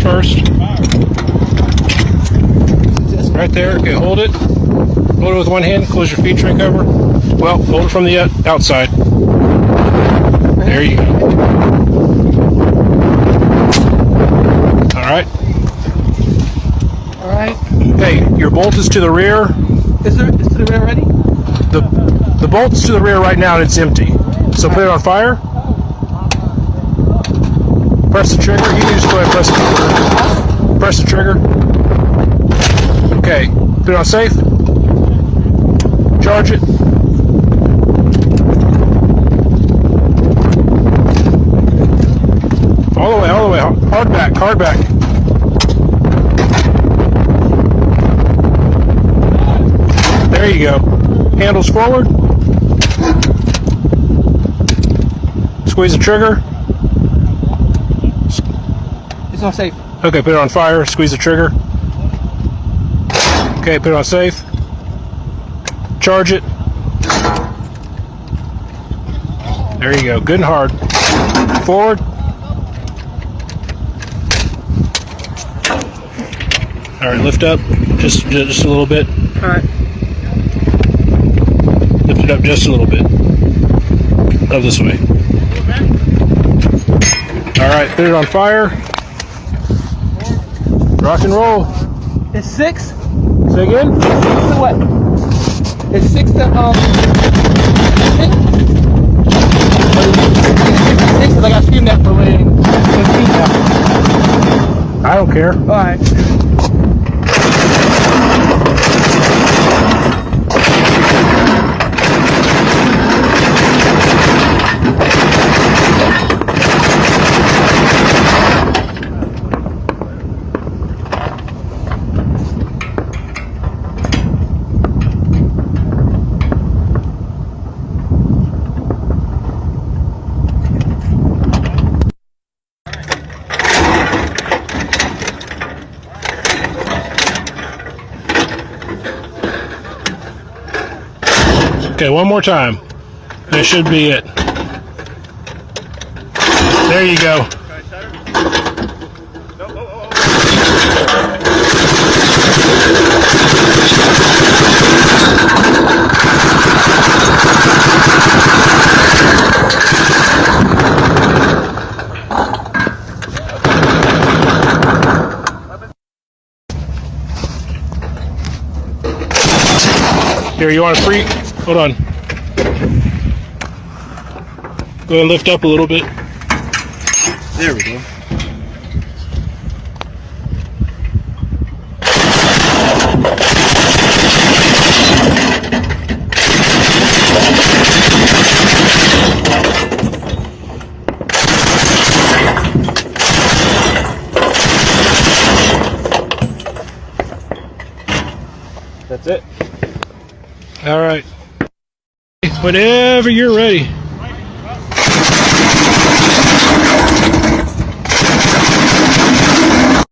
first. Right there. Okay, hold it. Hold it with one hand. Close your feed tray cover. Well, hold it from the outside. There you go. All right. All right. Okay, your bolt is to the rear. Is it to the rear already? The bolt's to the rear right now and it's empty. So put it on fire. Press the trigger. You can just go ahead and press the trigger. Okay, put it on safe. Charge it. All the way, hard back. There you go. Handles forward. Squeeze the trigger. It's on safe. Okay, put it on fire. Squeeze the trigger. Okay, put it on safe. Charge it. There you go. Good and hard. Forward. All right, lift up just a little bit. All right. Lift it up just a little bit. Up this way. All right, put it on fire. Rock and roll. It's 6. Say again? 6 to what? It's 6 to 6 because I got steam that for waiting. I don't care. All right. Okay, one more time. That should be it. There you go. Here, you want to free? Hold on. Go ahead and lift up a little bit. There we go. That's it. All right. Whenever you're ready.